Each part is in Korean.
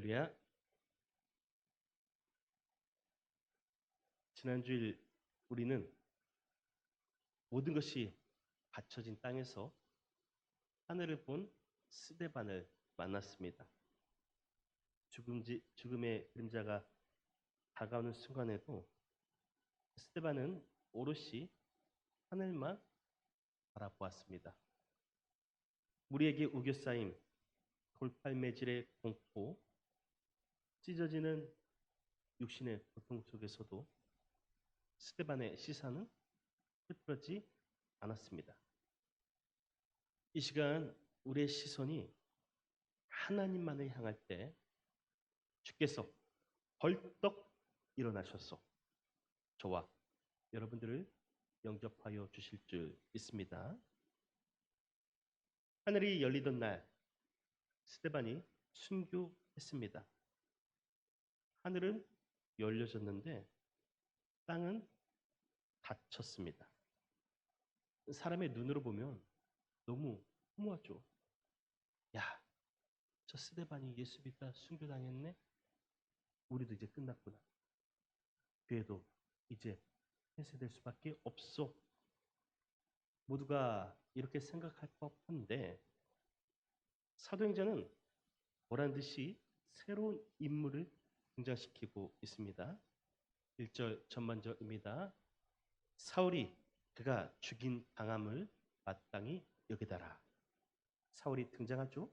할렐루야. 지난주일 우리는 모든 것이 갖춰진 땅에서 하늘을 본 스데반을 만났습니다. 죽음의 그림자가 다가오는 순간에도 스데반은 오롯이 하늘만 바라보았습니다. 우리에게 우겨싸인 돌팔매질의 공포, 찢어지는 육신의 고통 속에서도 스데반의 시선은 흐트러지 않았습니다. 이 시간 우리의 시선이 하나님만을 향할 때 주께서 벌떡 일어나셔서 저와 여러분들을 영접하여 주실 줄 믿습니다. 하늘이 열리던 날 스데반이 순교했습니다. 하늘은 열려졌는데 땅은 닫혔습니다. 사람의 눈으로 보면 너무 허무하죠. 야, 저 스데반이 예수 믿다 순교당했네? 우리도 이제 끝났구나. 그래도 이제 폐쇄될 수밖에 없어. 모두가 이렇게 생각할 법한데 사도행전은 보란 듯이 새로운 인물을 등장시키고 있습니다. 1절 전반절입니다. 사울이 그가 죽인 당함을 마땅히 여기다라. 사울이 등장하죠.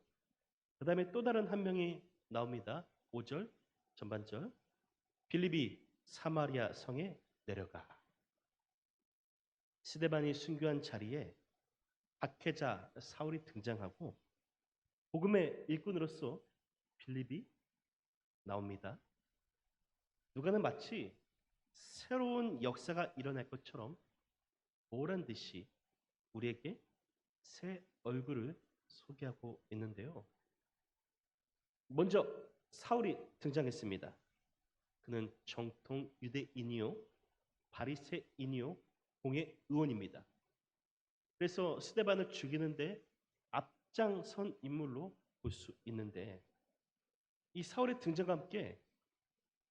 그 다음에 또 다른 한 명이 나옵니다. 5절 전반절. 빌립이 사마리아 성에 내려가. 스데반이 순교한 자리에 박해자 사울이 등장하고 복음의 일꾼으로서 빌립이 나옵니다. 누가는 마치 새로운 역사가 일어날 것처럼 보란 듯이 우리에게 새 얼굴을 소개하고 있는데요. 먼저 사울이 등장했습니다. 그는 정통 유대인이요, 바리새인이요, 공의 의원입니다. 그래서 스데반을 죽이는데 앞장선 인물로 볼 수 있는데 이 사울의 등장과 함께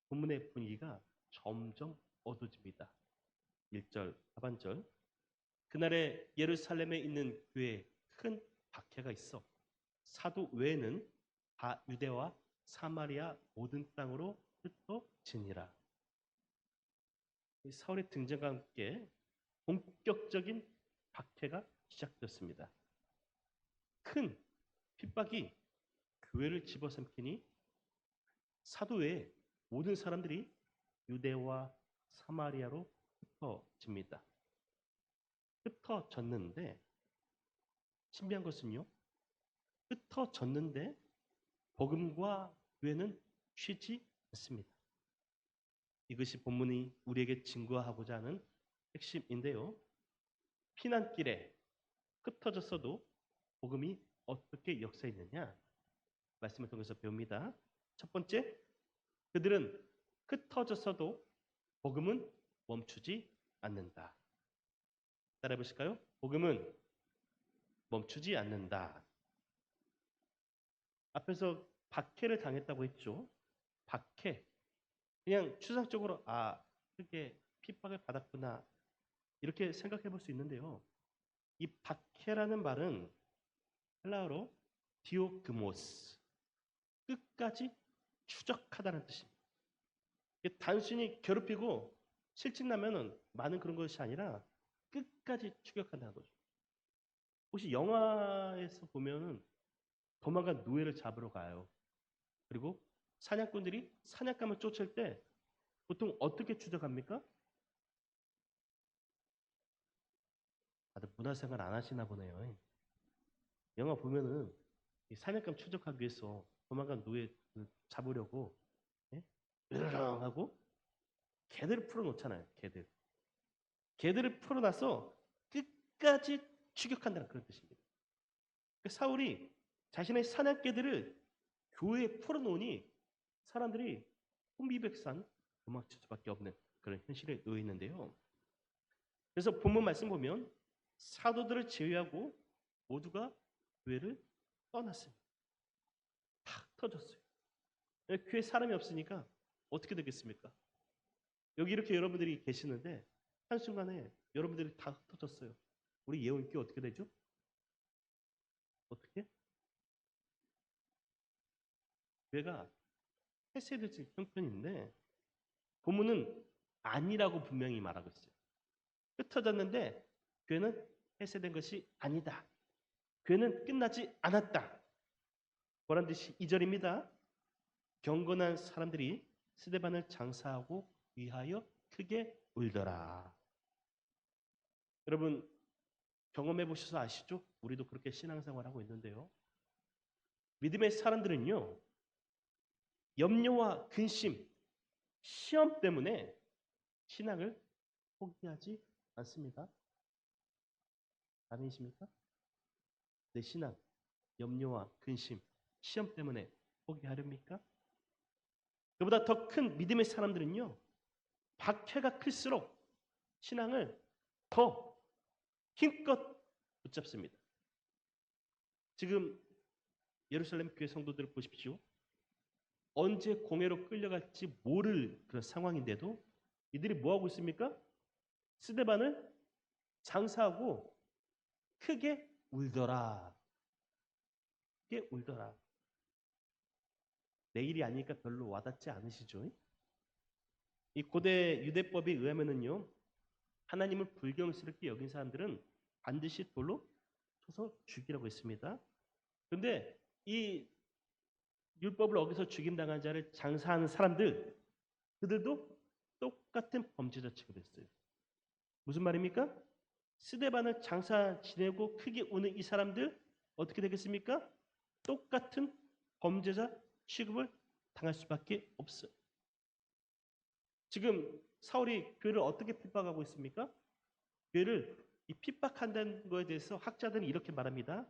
본문의 분위기가 점점 어두워집니다. 1절 하반절. 그날에 예루살렘에 있는 교회에 큰 박해가 있어 사도 외에는 다 유대와 사마리아 모든 땅으로 흩어지니라. 사울의 등장과 함께 본격적인 박해가 시작되었습니다. 큰 핍박이 교회를 집어삼키니 사도 외에 모든 사람들이 유대와 사마리아로 흩어집니다. 흩어졌는데 신비한 것은요. 흩어졌는데 복음과 교회는 쉬지 않습니다. 이것이 본문이 우리에게 증거하고자 하는 핵심인데요. 피난길에 흩어졌어도 복음이 어떻게 역사했느냐? 말씀을 통해서 배웁니다. 첫 번째, 그들은 흩어졌어도 복음은 멈추지 않는다. 따라해 보실까요? 복음은 멈추지 않는다. 앞에서 박해를 당했다고 했죠. 박해. 그냥 추상적으로 그렇게 핍박을 받았구나 이렇게 생각해 볼 수 있는데요. 이 박해라는 말은 헬라어로 디오크모스, 끝까지 추적하다는 뜻입니다. 단순히 괴롭히고 실직나면은 많은 그런 것이 아니라 끝까지 추격한다는 거죠. 혹시 영화에서 보면은 도망간 노예를 잡으러 가요. 그리고 사냥꾼들이 사냥감을 쫓을 때 보통 어떻게 추적합니까? 다들 문화생활 안 하시나 보네요. 영화 보면은 이 사냥감 추적하기 위해서 도망간 노예 잡으려고 으르렁 하고 개들을 풀어놓잖아요. 개들을 풀어놔서 끝까지 추격한다는 그런 뜻입니다. 사울이 자신의 사냥개들을 교회에 풀어놓으니 사람들이 혼비백산 도망칠 수밖에 없는 그런 현실에 놓여 있는데요. 그래서 본문 말씀 보면 사도들을 제외하고 모두가 교회를 떠났습니다. 다 터졌어요. 교회에 사람이 없으니까 어떻게 되겠습니까? 여기 이렇게 여러분들이 계시는데 한순간에 여러분들이 다 흩어졌어요. 우리 예원교회 어떻게 되죠? 어떻게? 교회가 폐쇄될 형편인데 본문은 아니라고 분명히 말하고 있어요. 흩어졌는데 교회는 폐쇄된 것이 아니다. 교회는 끝나지 않았다. 보란 듯이 2절입니다. 경건한 사람들이 스데반을 장사하고 위하여 크게 울더라. 여러분 경험해 보셔서 아시죠? 우리도 그렇게 신앙생활하고 있는데요. 믿음의 사람들은요. 염려와 근심, 시험 때문에 신앙을 포기하지 않습니다. 아멘이십니까? 내 신앙, 염려와 근심, 시험 때문에 포기하렵니까? 그보다 더 큰 믿음의 사람들은요. 박해가 클수록 신앙을 더 힘껏 붙잡습니다. 지금 예루살렘 교회 성도들을 보십시오. 언제 공회로 끌려갈지 모를 그런 상황인데도 이들이 뭐하고 있습니까? 스데반을 장사하고 크게 울더라. 크게 울더라. 내일이 아니니까 별로 와닿지 않으시죠? 이 고대 유대법에 의하면은요, 하나님을 불경스럽게 여긴 사람들은 반드시 돌로 쳐서 죽이라고 했습니다. 그런데 이 율법을 어기서 죽임당한 자를 장사하는 사람들, 그들도 똑같은 범죄자 취급했어요. 무슨 말입니까? 스데반을 장사 지내고 크게 우는 이 사람들 어떻게 되겠습니까? 똑같은 범죄자 취급을 당할 수밖에 없어요. 지금 사울이 교회를 어떻게 핍박하고 있습니까? 교회를 이 핍박한다는 것에 대해서 학자들은 이렇게 말합니다.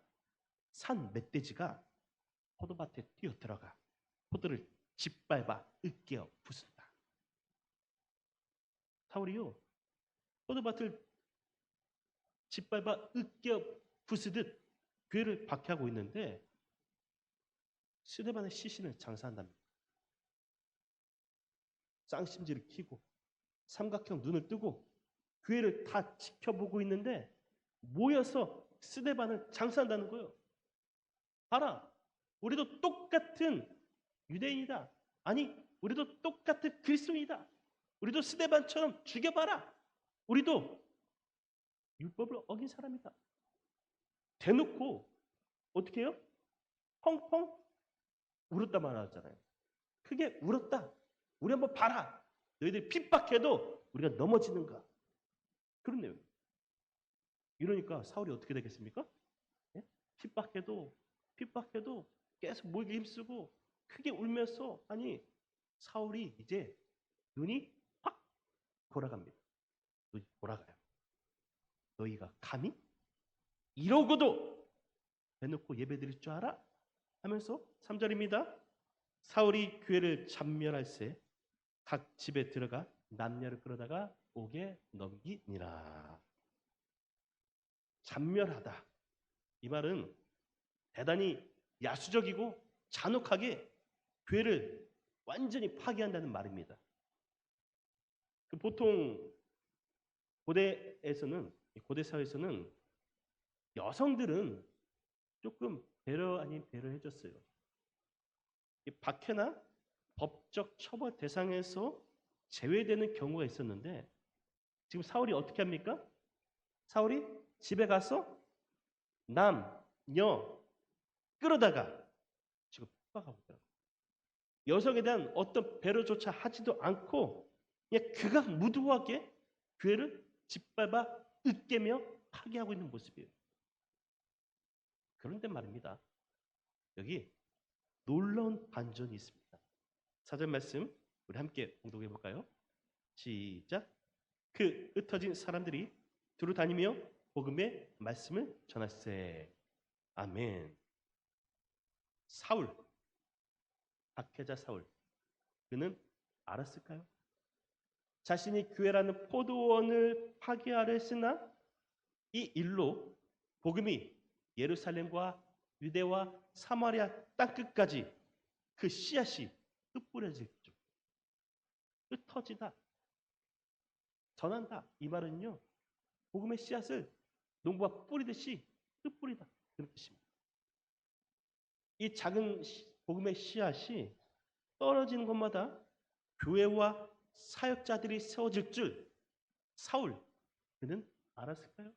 산 멧돼지가 포도밭에 뛰어들어가 포도를 짓밟아 으깨어 부순다. 사울이요. 포도밭을 짓밟아 으깨어 부수듯 교회를 박해하고 있는데 스데반의 시신을 장사한답니다. 쌍심지를 키고 삼각형 눈을 뜨고 교회를 다 지켜보고 있는데 모여서 스데반을 장사한다는 거예요. 봐라. 우리도 똑같은 유대인이다. 아니, 우리도 똑같은 그리스도인이다. 우리도 스데반처럼 죽여봐라. 우리도 율법을 어긴 사람이다. 대놓고 어떻게 해요? 펑펑 울었다 말하잖아요. 크게 울었다. 우리 한번 봐라. 너희들 핍박해도 우리가 넘어지는가. 그런 내용. 이러니까 사울이 어떻게 되겠습니까? 예? 핍박해도 계속 모이게 힘쓰고 크게 울면서 아니 사울이 이제 눈이 확 돌아갑니다. 눈이 돌아가요. 너희가 감히 이러고도 대놓고 예배드릴 줄 알아? 하면서 3절입니다. 사울이 교회를 참멸할세 각 집에 들어가 남녀를 끌어다가 옥에 넘기니라. 잔멸하다. 이 말은 대단히 야수적이고 잔혹하게 교회를 완전히 파괴한다는 말입니다. 보통 고대 사회에서는 여성들은 조금 배려 아닌 배려를 해줬어요. 박해나 법적 처벌 대상에서 제외되는 경우가 있었는데 지금 사울이 어떻게 합니까? 사울이 집에 가서 남, 여 끌어다가 지금 핍박하고 있더라고요. 여성에 대한 어떤 배려조차 하지도 않고 그냥 그가 무도하게 교회를 짓밟아 으깨며 파괴하고 있는 모습이에요. 그런데 말입니다. 여기 놀라운 반전이 있습니다. 4절 말씀 우리 함께 공독해 볼까요? 시작. 그 흩어진 사람들이 두루 다니며 복음의 말씀을 전할세. 아멘. 사울, 박해자 사울, 그는 알았을까요? 자신이 교회라는 포도원을 파괴하려 했으나 이 일로 복음이 예루살렘과 유대와 사마리아 땅끝까지 그 씨앗이 흩뿌려질 줄. 흩어지다. 전한다. 이 말은요. 복음의 씨앗을 농부가 뿌리듯이 흩뿌리다. 그런 뜻입니다. 이 작은 복음의 씨앗이 떨어지는 곳마다 교회와 사역자들이 세워질 줄 사울 그는 알았을까요?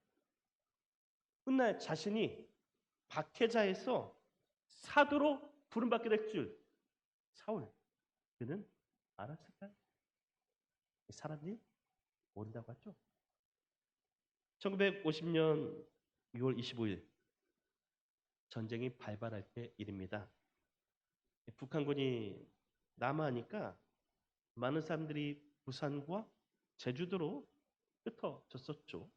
훗날 자신이 박해자에서 사도로 부름받게 될 줄 사울 그는 알았을까요? 사람들이 모른다고 하죠. 1950년 6월 25일 전쟁이 발발할 때 일입니다. 북한군이 남하하니까 많은 사람들이 부산과 제주도로 흩어졌었죠.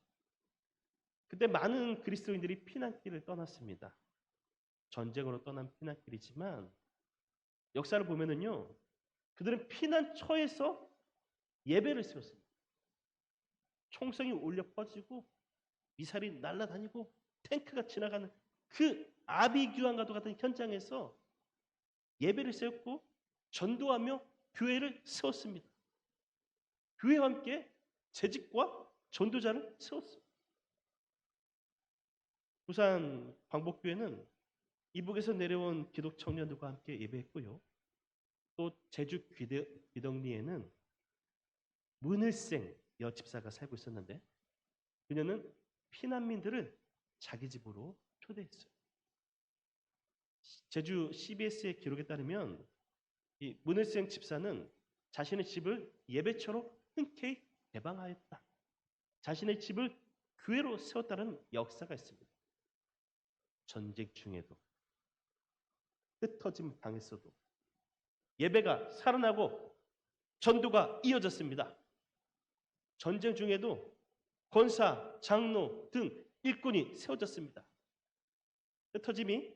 그때 많은 그리스도인들이 피난길을 떠났습니다. 전쟁으로 떠난 피난길이지만 역사를 보면은요, 그들은 피난처에서 예배를 세웠습니다. 총성이 울려 퍼지고 미사일이 날아다니고 탱크가 지나가는 그 아비규환과도 같은 현장에서 예배를 세웠고 전도하며 교회를 세웠습니다. 교회와 함께 재직과 전도자를 세웠습니다. 부산 광복교회는 이북에서 내려온 기독 청년들과 함께 예배했고요. 또 제주 귀덕리에는 문을생 여집사가 살고 있었는데 그녀는 피난민들을 자기 집으로 초대했어요. 제주 CBS의 기록에 따르면 이 문을생 집사는 자신의 집을 예배처로 흔쾌히 개방하였다. 자신의 집을 교회로 세웠다는 역사가 있습니다. 전쟁 중에도 흩어짐 당했어도 예배가 살아나고 전도가 이어졌습니다. 전쟁 중에도 권사, 장로 등 일꾼이 세워졌습니다. 흩어짐이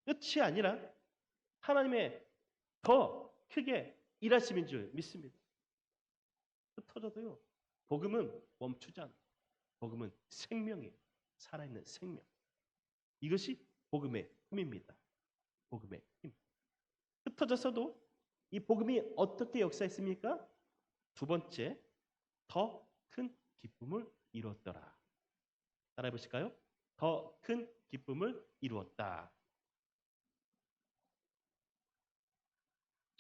끝이 아니라 하나님의 더 크게 일하심인 줄 믿습니다. 흩어져도요. 복음은 멈추지 않아요. 복음은 생명이에요. 살아있는 생명. 이것이 복음의 힘입니다. 복음의 힘. 흩어졌어도 이 복음이 어떻게 역사했습니까? 두 번째, 더 큰 기쁨을 이루었더라. 따라해 보실까요? 더 큰 기쁨을 이루었다.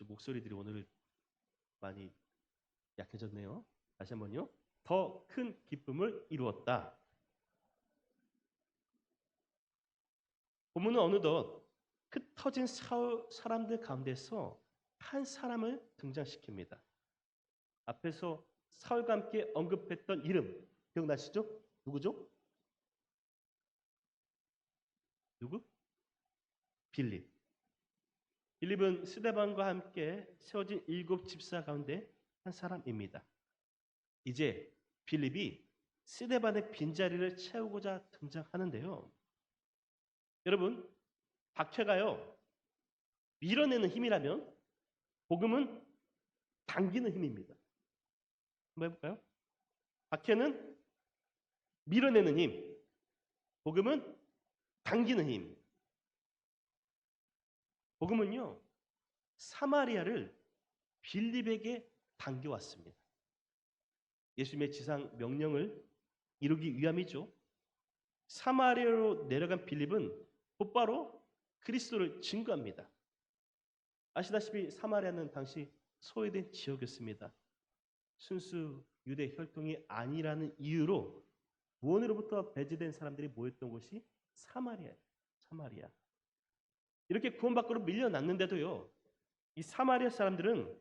목소리들이 오늘 많이 약해졌네요. 다시 한번요. 더 큰 기쁨을 이루었다. 본문은 어느덧 흩어진 사람들 가운데서 한 사람을 등장시킵니다. 앞에서 사울과 함께 언급했던 이름 기억나시죠? 누구죠? 누구? 빌립. 빌립은 스데반과 함께 세워진 7 집사 가운데 한 사람입니다. 이제 빌립이 스데반의 빈자리를 채우고자 등장하는데요. 여러분, 박해가요 밀어내는 힘이라면 복음은 당기는 힘입니다. 한번 해볼까요? 박해는 밀어내는 힘, 복음은 당기는 힘. 복음은요 사마리아를 빌립에게 당겨왔습니다. 예수님의 지상 명령을 이루기 위함이죠. 사마리아로 내려간 빌립은 곧바로 그리스도를 증거합니다. 아시다시피 사마리아는 당시 소외된 지역이었습니다. 순수 유대 혈통이 아니라는 이유로 무원으로부터 배제된 사람들이 모였던 곳이 사마리아예요. 사마리아. 이렇게 구원 밖으로 밀려났는데도요. 이 사마리아 사람들은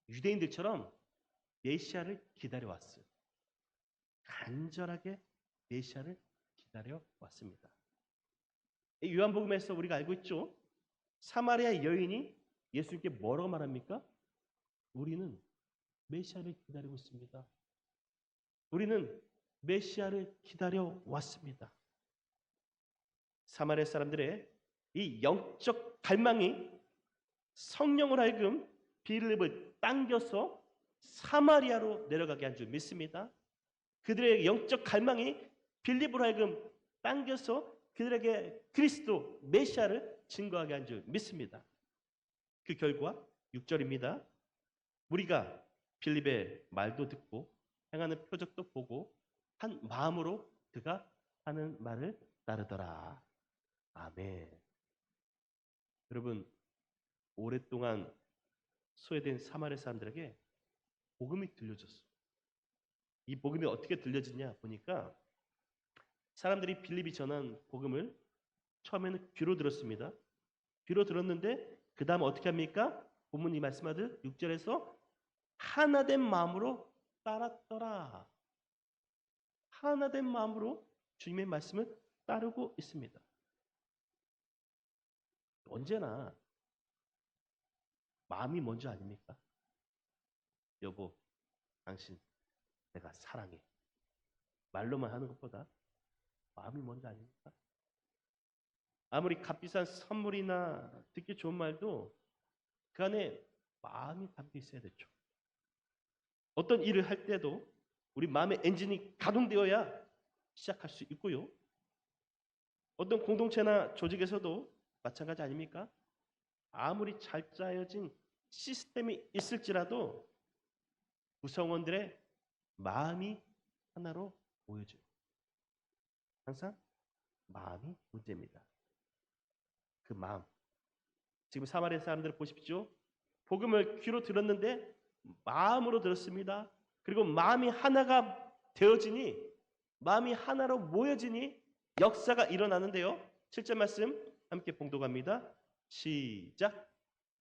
유대인들처럼 메시아를 기다려왔어요. 간절하게 메시아를 기다려왔습니다. 요한복음에서 우리가 알고 있죠. 사마리아 여인이 예수님께 뭐라고 말합니까? 우리는 메시아를 기다리고 있습니다. 우리는 메시아를 기다려왔습니다. 사마리아 사람들의 이 영적 갈망이 성령으로 하여금 빌립을 당겨서 사마리아로 내려가게 한 줄 믿습니다. 그들의 영적 갈망이 빌립으로 하여금 당겨서 그들에게 그리스도 메시아를 증거하게 한 줄 믿습니다. 그 결과 6절입니다. 우리가 빌립의 말도 듣고 행하는 표적도 보고 한 마음으로 그가 하는 말을 따르더라. 아멘. 여러분, 오랫동안 소외된 사마리아 사람들에게 복음이 들려졌어. 이 복음이 어떻게 들려지냐 보니까 사람들이 빌립이 전한 복음을 처음에는 귀로 들었습니다. 귀로 들었는데 그 다음 어떻게 합니까? 본문이 말씀하듯 6절에서 하나된 마음으로 따랐더라. 하나된 마음으로 주님의 말씀을 따르고 있습니다. 언제나 마음이 먼저 아닙니까? 여보, 당신 내가 사랑해. 말로만 하는 것보다 마음이 먼저 아닙니까? 아무리 값비싼 선물이나 듣기 좋은 말도 그 안에 마음이 담겨 있어야 되죠. 어떤 일을 할 때도 우리 마음의 엔진이 가동되어야 시작할 수 있고요. 어떤 공동체나 조직에서도 마찬가지 아닙니까? 아무리 잘 짜여진 시스템이 있을지라도 구성원들의 마음이 하나로 모여져요. 항상 마음이 문제입니다. 그 마음. 지금 사마리아 사람들을 보십시오. 복음을 귀로 들었는데 마음으로 들었습니다. 그리고 마음이 하나가 되어지니 마음이 하나로 모여지니 역사가 일어나는데요. 7절 말씀 함께 봉독합니다. 시작.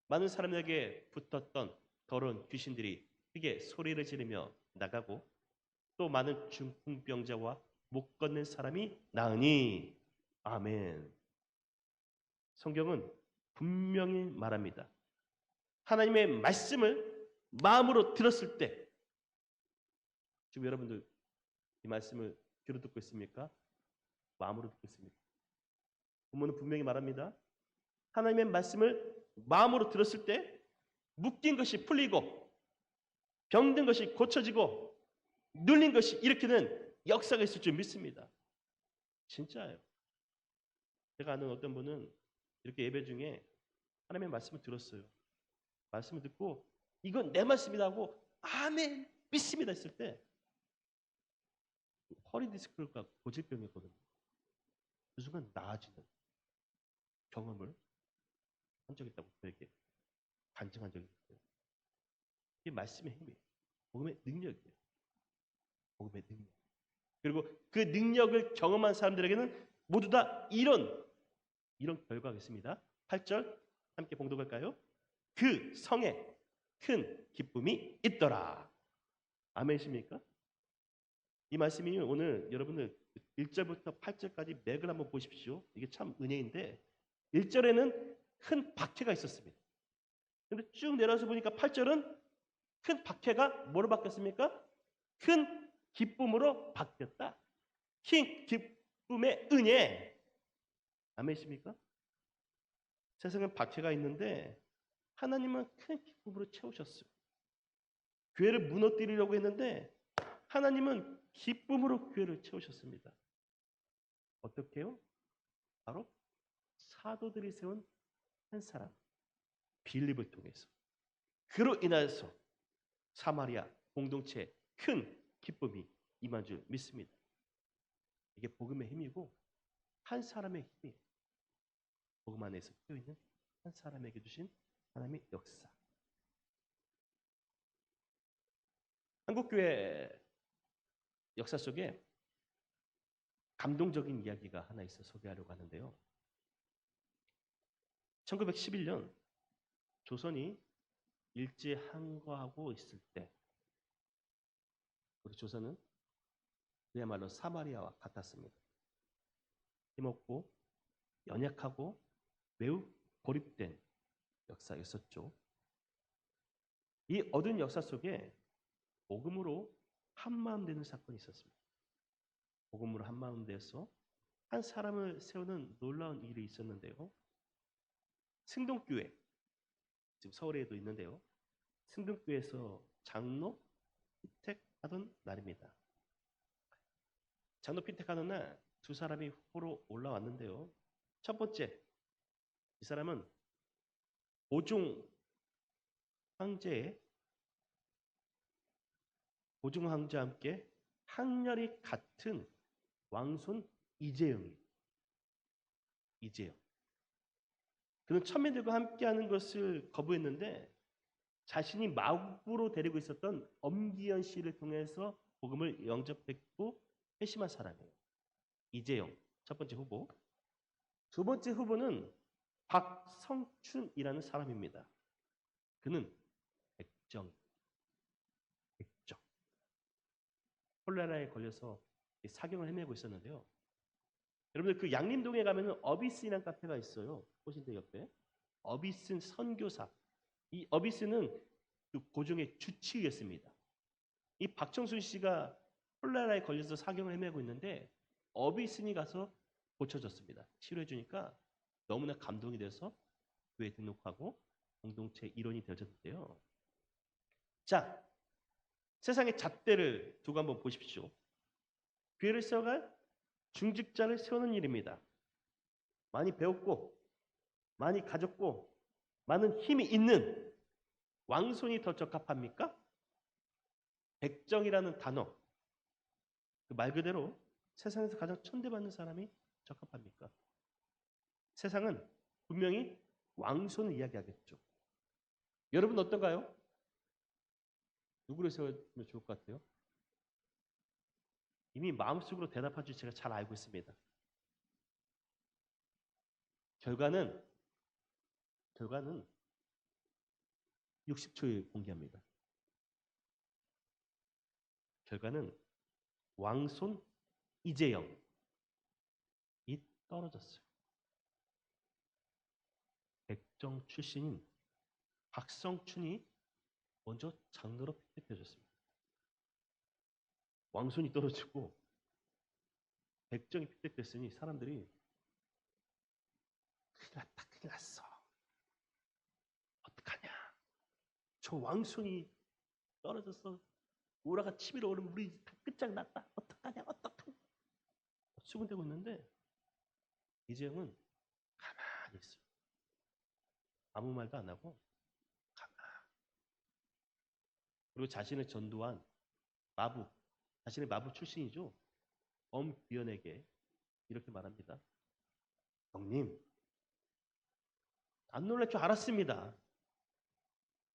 많은 사람에게 붙었던 더러운 귀신들이 크게 소리를 지르며 나가고 또 많은 중풍병자와 못 걷는 사람이 나으니 아멘. 성경은 분명히 말합니다. 하나님의 말씀을 마음으로 들었을 때 지금 여러분들 이 말씀을 귀로 듣고 있습니까? 마음으로 듣고 있습니까? 본문은 분명히 말합니다. 하나님의 말씀을 마음으로 들었을 때 묶인 것이 풀리고 병든 것이 고쳐지고 눌린 것이 일으키는 역사가 있을 줄 믿습니다. 진짜예요. 제가 아는 어떤 분은 이렇게 예배 중에 하나님의 말씀을 들었어요. 말씀을 듣고 이건 내 말씀이다 하고 아멘 믿습니다 했을 때 허리 디스크가 고질병이었거든요. 그 순간 나아지는 경험을 한 적이 있다고 저에게 간증한 적이 있어요. 이게 말씀의 힘이에요. 복음의 능력이에요. 복음의 능력. 그리고 그 능력을 경험한 사람들에게는 모두 다 이런 결과가 있습니다. 8절 함께 봉독할까요? 그 성에 큰 기쁨이 있더라. 아멘이십니까? 이 말씀이 오늘 여러분들 1절부터 8절까지 맥을 한번 보십시오. 이게 참 은혜인데 1절에는 큰 박해가 있었습니다. 근데 쭉 내려서 보니까 8절은 큰 박해가 뭐로 바뀌었습니까? 큰 기쁨으로 바뀌었다. 큰 기쁨의 은혜. 아멘이십니까? 세상엔 박해가 있는데 하나님은 큰 기쁨으로 채우셨어요. 교회를 무너뜨리려고 했는데 하나님은 기쁨으로 교회를 채우셨습니다. 어떻게요? 바로 사도들이 세운 한 사람 빌립을 통해서 그로 인하여서 사마리아 공동체에 큰 기쁨이 임한 줄 믿습니다. 이게 복음의 힘이고 한 사람의 힘이에요. 복음 안에서 끼어있는 한 사람에게 주신 하나님의 역사. 한국교회 역사 속에 감동적인 이야기가 하나 있어 소개하려고 하는데요. 1911년 조선이 일제항거하고 있을 때 우리 조선은 그야말로 사마리아와 같았습니다. 힘없고 연약하고 매우 고립된 역사였었죠. 이 어두운 역사 속에 복음으로 한마음 되는 사건이 있었습니다. 복음으로 한마음 되어서 한 사람을 세우는 놀라운 일이 있었는데요. 승동교회, 지금 서울에도 있는데요. 승동교회에서 장로 피택하던 날입니다. 장로 피택하는 날 두 사람이 후보로 올라왔는데요. 첫 번째, 이 사람은 보종 황제의 고종 황제와 함께 학렬이 같은 왕손 이재영이에요. 이재영. 그는 천민들과 함께하는 것을 거부했는데 자신이 마구로 데리고 있었던 엄기현 씨를 통해서 복음을 영접했고 회심한 사람이에요. 이재영 첫 번째 후보. 두 번째 후보는 박성춘이라는 사람입니다. 그는 백정. 콜레라에 걸려서 사경을 헤매고 있었는데요. 여러분들 그 양림동에 가면은 어비스라는 카페가 있어요. 호신대 옆에. 어비스 선교사. 이 어비스는 그 고종의 주치의였습니다. 이 박정순 씨가 콜레라에 걸려서 사경을 헤매고 있는데 어비스니 가서 고쳐줬습니다. 치료해 주니까 너무나 감동이 돼서 교회에 등록하고 공동체 일원이 되어졌는데요. 자, 세상의 잣대를 두고 한번 보십시오. 교회를 세워갈 중직자를 세우는 일입니다. 많이 배웠고 많이 가졌고 많은 힘이 있는 왕손이 더 적합합니까? 백정이라는 단어, 그 말 그대로 세상에서 가장 천대받는 사람이 적합합니까? 세상은 분명히 왕손을 이야기하겠죠. 여러분 어떤가요? 누구를 세우면 좋을 것 같아요? 이미 마음속으로 대답한 줄 제가 잘 알고 있습니다. 결과는 60초에 공개합니다. 결과는 왕손 이재영이 떨어졌어요. 백정 출신인 박성춘이 먼저 장로로 픽득해졌습니다. 왕손이 떨어지고 백정이 픽득됐으니 사람들이 큰일 났다, 큰일 났어. 어떡하냐. 저 왕손이 떨어져서 오라가 치밀어 오르면 우리 다 끝장났다. 어떡하냐, 어떡하냐. 수군대고 있는데 이재영은 가만히 있어요. 아무 말도 안 하고 가만히. 그리고 자신을 전도한 마부, 자신의 마부 출신이죠. 엄귀연에게 이렇게 말합니다. 형님, 안 놀랄 줄 알았습니다.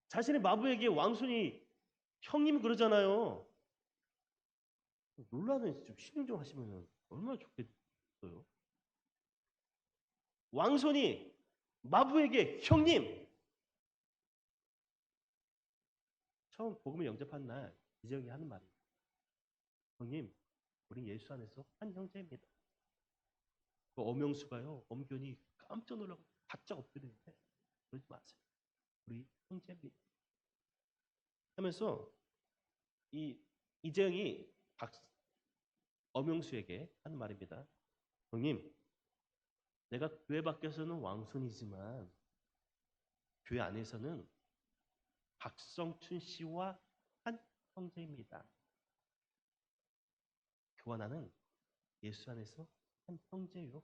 자신의 마부에게 왕손이 형님 그러잖아요. 놀라면 좀 신경 좀 하시면 얼마나 좋겠어요. 왕손이 마부에게 형님! 처음 복음을 영접한 날 이재영이 하는 말입니다. 형님, 우린 예수 안에서 한 형제입니다. 그 엄영수가요, 엄견이 깜짝 놀라고 바짝 엎드리는데 그러지 마세요. 우리 형제입니다. 하면서 이 이재영이 엄영수에게 하는 말입니다. 형님, 내가 교회 밖에서는 왕손이지만 교회 안에서는 박성춘 씨와 한 형제입니다. 그와 나는 예수 안에서 한 형제요.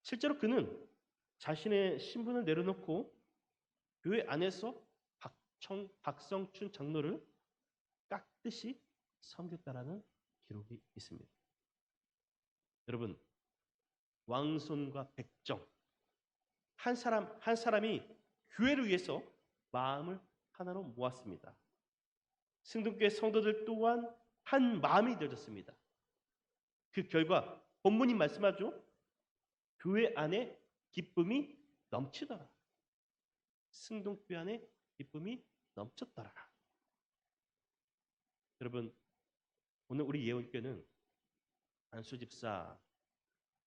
실제로 그는 자신의 신분을 내려놓고 교회 안에서 박성춘 장로를 깍듯이 섬겼다라는 기록이 있습니다. 여러분, 왕손과 백정 한 사람이 교회를 위해서 마음을 하나로 모았습니다. 승동교회 성도들 또한 한 마음이 되어졌습니다. 그 결과 본문이 말씀하죠. 교회 안에 기쁨이 넘치더라. 승동교회 안에 기쁨이 넘쳤더라. 여러분, 오늘 우리 예언교회는 안수집사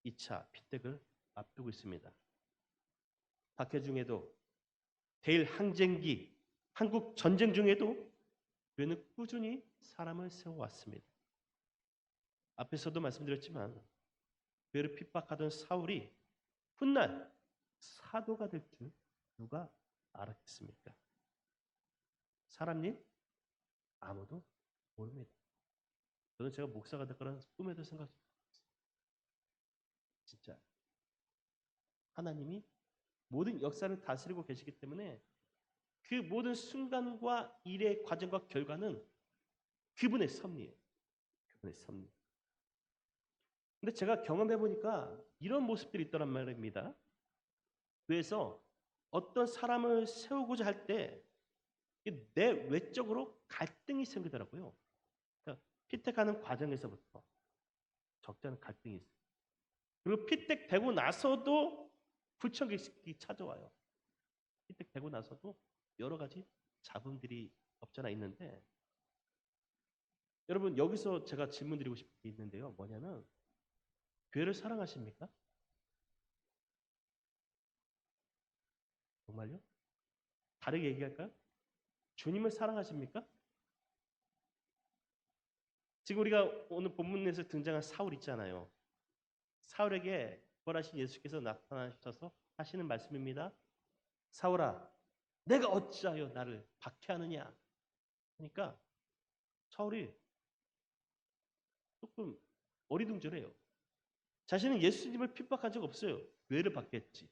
2차 피택을 앞두고 있습니다. 박해 중에도 대일 항쟁기, 한국 전쟁 중에도 교회는 꾸준히 사람을 세워왔습니다. 앞에서도 말씀드렸지만 교회를 핍박하던 사울이 훗날 사도가 될 줄 누가 알았겠습니까? 사람 일 아무도 모릅니다. 저는 제가 목사가 될 거라는 꿈에도 생각 못했어요. 진짜 하나님이 모든 역사를 다스리고 계시기 때문에 그 모든 순간과 일의 과정과 결과는 그분의 섭리예요. 그분의 섭리. 근데 제가 경험해 보니까 이런 모습들이 있더란 말입니다. 그래서 어떤 사람을 세우고자 할 때 내 외적으로 갈등이 생기더라고요. 그러니까 피택하는 과정에서부터 적잖은 갈등이 있어요. 그리고 피택되고 나서도 불청객이 찾아와요. 피택되고 나서도 여러 가지 잡음들이 없잖아 있는데 여러분 여기서 제가 질문 드리고 싶은 게 있는데요. 뭐냐면 교회를 사랑하십니까? 정말요? 다르게 얘기할까요? 주님을 사랑하십니까? 지금 우리가 오늘 본문에서 등장한 사울 있잖아요. 사울에게 부활하신 예수께서 나타나셔서 하시는 말씀입니다. 사울아, 내가 어찌하여 나를 박해하느냐? 그러니까 사울이 조금 어리둥절해요. 자신은 예수님을 핍박한 적 없어요. 교회를 박해했지.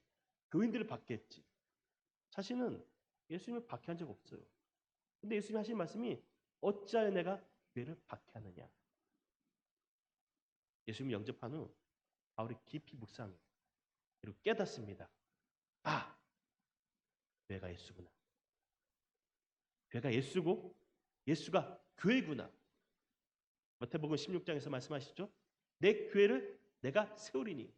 교인들을 박해했지. 자신은 예수님을 박해한 적 없어요. 근데 예수님이 하신 말씀이 어찌하여 내가 교회를 박해하느냐? 예수님 영접한 후 바울이 깊이 묵상해요. 그리고 깨닫습니다. 아, 교회가 예수구나. 교회가 예수고 예수가 교회구나. 마태복음 16장에서 말씀하시죠. 내 교회를 내가 세우리니.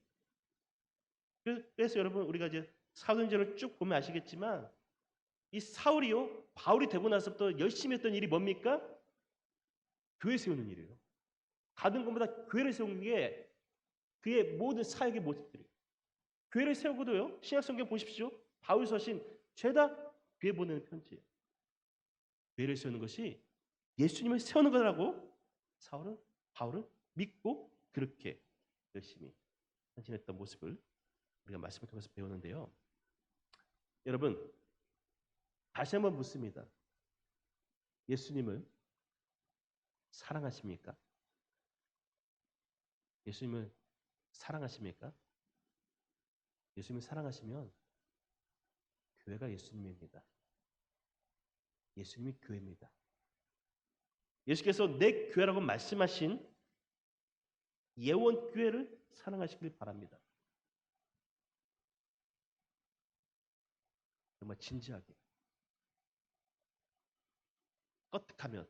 그래서 여러분 우리가 이제 사도행전을 쭉 보면 아시겠지만 이 사울이요 바울이 되고 나서부터 열심히 했던 일이 뭡니까? 교회 세우는 일이에요. 가는 것보다 교회를 세우는 게 그의 모든 사역의 모습들이에요. 교회를 세우고도요 신약성경 보십시오. 바울 서신 죄다 교회 보내는 편지예요. 교회를 세우는 것이 예수님을 세우는 거라고 바울은 믿고 그렇게 열심히 헌신했던 모습을 우리가 말씀을 통해서 배우는데요. 여러분 다시 한번 묻습니다. 예수님을 사랑하십니까? 예수님을 사랑하십니까? 예수님을 사랑하시면 교회가 예수님입니다. 예수님이 교회입니다. 예수께서 내 교회라고 말씀하신 예원 교회를 사랑하시길 바랍니다. 정말 진지하게 껐득하면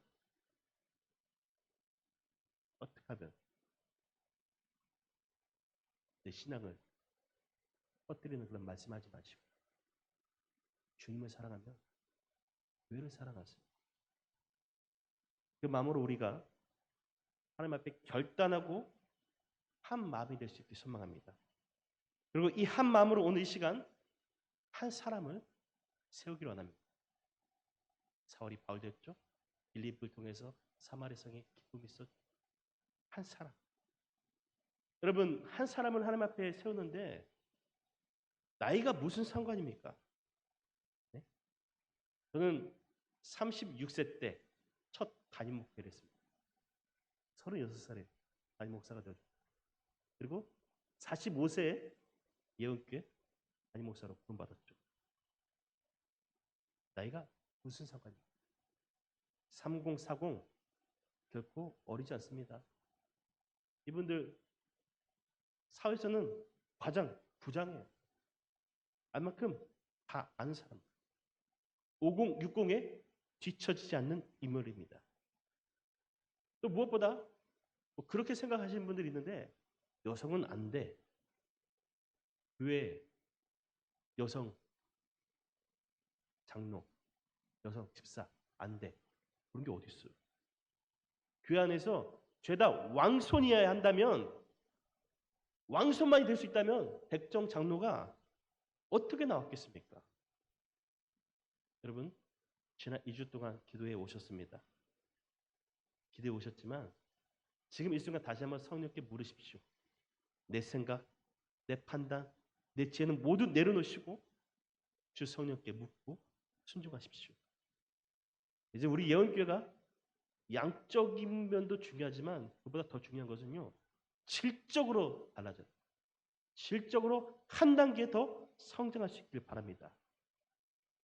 내 신앙을 꺼뜨리는 그런 말씀하지 마시고 주님을 사랑하면 교회를 사랑하세요. 그 마음으로 우리가 하나님 앞에 결단하고 한 마음이 될 수 있게 소망합니다. 그리고 이 한 마음으로 오늘 이 시간 한 사람을 세우기를 원합니다. 사울이 바울 됐죠. 빌립을 통해서 사마리 성에 기쁨이 있었죠. 한 사람. 여러분 한 사람을 하나님 앞에 세우는데 나이가 무슨 상관입니까? 네? 저는 36세 때 첫 담임 목회를 했습니다. 36살에 담임 목사가 되었죠. 그리고 45세에 예언교회 담임 목사로 부름받았죠. 나이가 무슨 상관입니까? 3040 결코 어리지 않습니다. 이분들 사회에서는 과장, 부장이에요. 알만큼 다 아는 사람. 50, 60에 뒤처지지 않는 인물입니다. 또 무엇보다 그렇게 생각하시는 분들이 있는데 여성은 안 돼. 교회 여성 장로, 여성 집사 안 돼. 그런 게 어디 있어요? 교회 안에서 죄다 왕손이어야 한다면 왕손만이 될 수 있다면 백정 장로가 어떻게 나왔겠습니까? 여러분 지난 2주 동안 기도해 오셨습니다. 기도해 오셨지만 지금 이 순간 다시 한번 성령께 물으십시오. 내 생각, 내 판단, 내 지혜는 모두 내려놓으시고 주 성령께 묻고 순종하십시오. 이제 우리 예언교회가 양적인 면도 중요하지만 그보다 더 중요한 것은요. 질적으로 달라져요. 질적으로 한 단계 더 성장할 수 있길 바랍니다.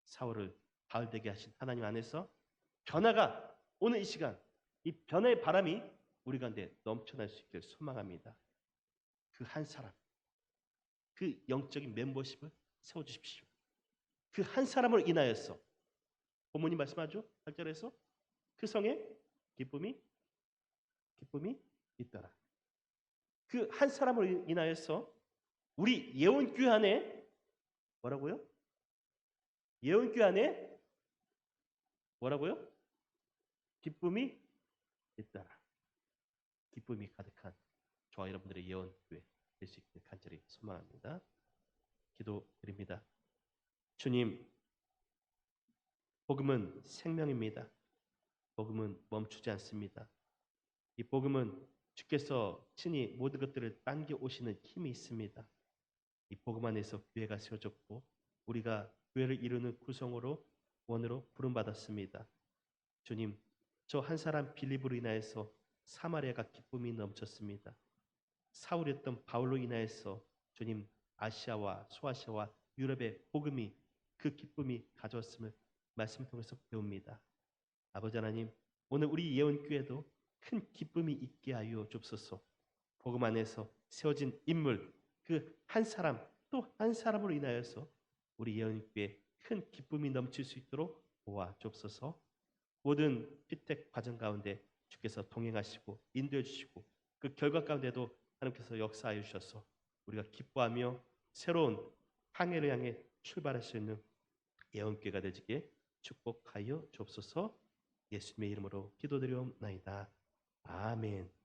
사울을 가을 되게 하신 하나님 안에서 변화가 오는 이 시간, 이 변화의 바람이 우리 가운데 넘쳐날 수 있기를 소망합니다. 그 한 사람, 그 영적인 멤버십을 세워주십시오. 그 한 사람으로 인하여서 본문이 말씀하죠. 8절에서 그 성에 기쁨이 있더라. 그 한 사람으로 인하여서 우리 예언교회 안에 뭐라고요? 예언교회 안에 뭐라고요? 기쁨이 있더라. 기쁨이 가득한 저와 여러분들의 예언교회 될 수 있기를 간절히 소망합니다. 기도드립니다. 주님, 복음은 생명입니다. 복음은 멈추지 않습니다. 이 복음은 주께서 친히 모든 것들을 당겨 오시는 힘이 있습니다. 이 복음 안에서 교회가 세워졌고 우리가 교회를 이루는 구성으로 원으로 부름받았습니다. 주님, 저 한 사람 빌립으로 인하여서 사마리아가 기쁨이 넘쳤습니다. 사울이었던 바울로 인하여서 주님 아시아와 소아시아와 유럽의 복음이 그 기쁨이 가져왔음을 말씀 통해서 배웁니다. 아버지 하나님, 오늘 우리 예언교회도 큰 기쁨이 있게 하여 주옵소서. 복음 안에서 세워진 인물 그 한 사람 또 한 사람으로 인하여서 우리 예언교회에 큰 기쁨이 넘칠 수 있도록 도와 주옵소서. 모든 피택 과정 가운데 주께서 동행하시고 인도해 주시고 그 결과 가운데도 하나님께서 역사하여 주셔서 우리가 기뻐하며 새로운 항해를 향해 출발할 수 있는 예언교회가 되지게 축복하여 주옵소서. 예수님의 이름으로 기도드리옵나이다. 아멘.